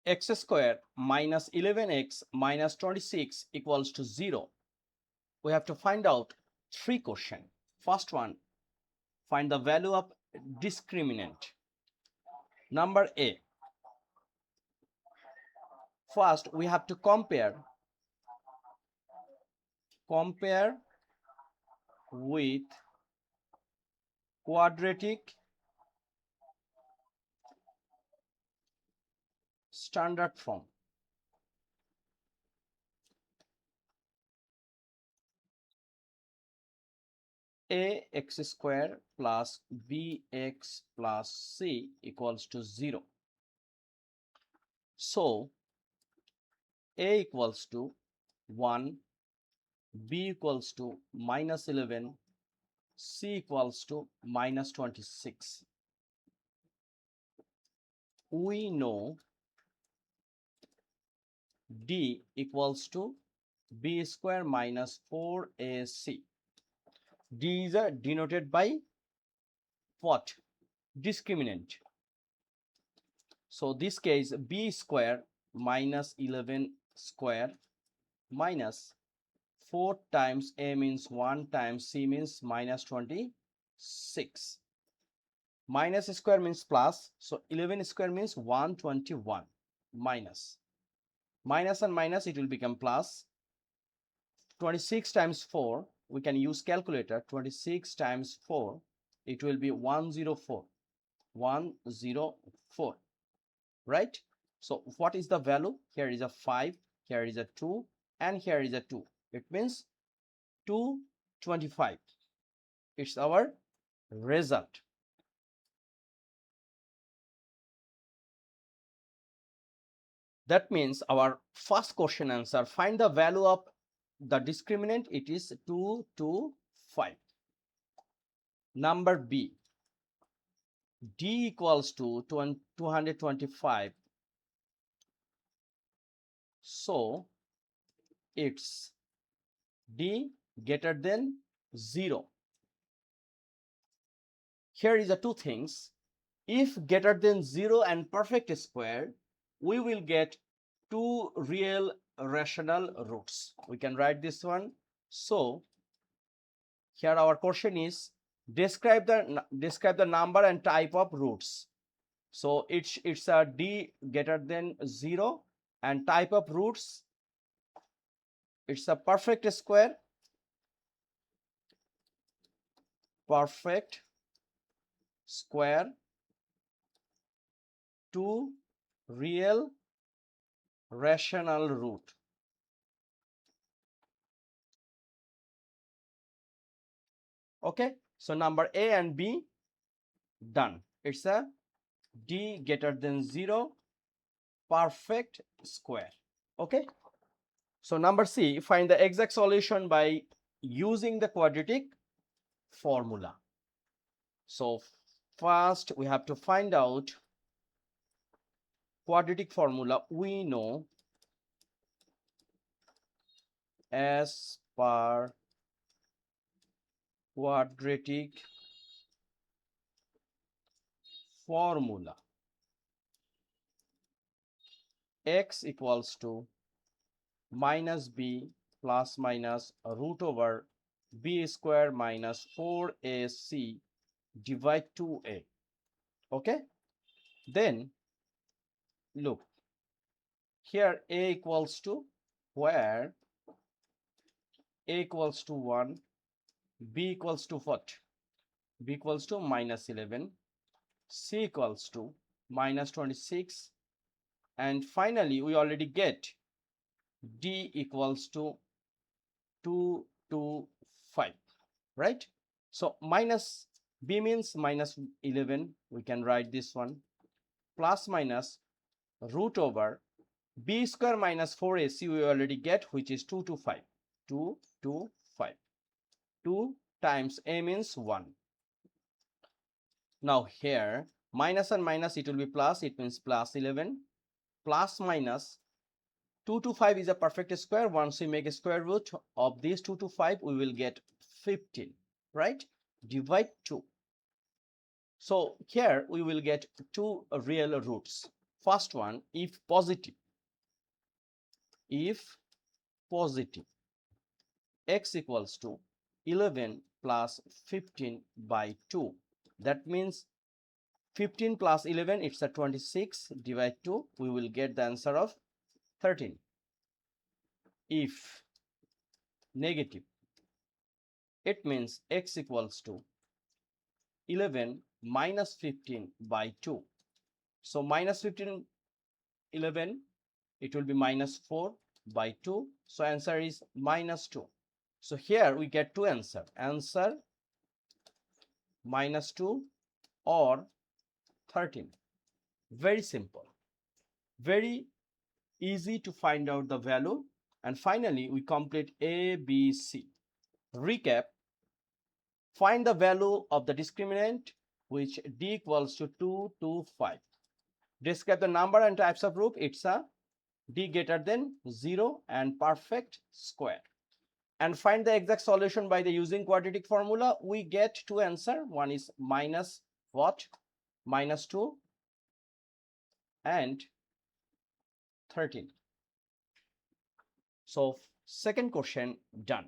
x square minus 11x minus 26 equals to 0. We have to find out 3 questions. First one, find the value of discriminant. Number A. First, we have to compare with quadratic standard form. Ax square plus bx plus c equals to 0. So a equals to 1, b equals to minus 11, c equals to minus 26. We know d equals to b square minus 4ac. D is denoted by what? Discriminant. So this case b square minus 11 square minus 4 times a means 1 times c means minus 26. Minus square means plus, so 11 square means 121 minus. Minus and minus, it will become plus. 26 times 4, we can use calculator. 26 times 4, it will be 104. 104, right? So what is the value? Here is a 5, here is a 2, and here is a 2. It means 225. It's our result. That means our first question answer, find the value of the discriminant, it is 225. Number B, d equals to 225. So it's d greater than 0. Here is the two things. If greater than 0 and perfect square, we will get 2 real rational roots. We can write this one. So here our question is, describe the number and type of roots. So it's a d greater than 0 and type of roots, it's a perfect square, to real rational root. Okay, so number A and B done. It's a d greater than 0 perfect square. Okay, so number C, find the exact solution by using the quadratic formula. So first we have to find out quadratic formula. We know as per quadratic formula, x equals to minus b plus minus root over b square minus 4ac divide 2a. Okay, then look here, a equals to, where a equals to 1, b equals to what? B equals to minus 11, c equals to minus 26, and finally we already get d equals to 225, right? So minus b means minus 11, we can write this one, plus minus root over b square minus 4ac we already get, which is 225. 225. 2 times a means 1. Now here minus and minus, it will be plus, it means plus 11, plus minus 225 is a perfect square. Once we make a square root of this 225, we will get 15, right? Divide 2. So here we will get 2 real roots. First one, if positive, x equals to 11 plus 15 by 2. That means 15 plus 11, it's a 26, divide 2, we will get the answer of 13. If negative, it means x equals to 11 minus 15 by 2. So minus 15, 11, it will be minus 4 by 2. So answer is minus 2. So here we get two answers. Answer minus 2 or 13. Very simple. Very easy to find out the value. And finally, we complete A, B, C. Recap. Find the value of the discriminant which d equals to 2 to 5. Describe the number and types of group. It's a d greater than 0 and perfect square. And find the exact solution by the using quadratic formula. We get two answers. One is minus what? Minus 2 and 13. So second question done.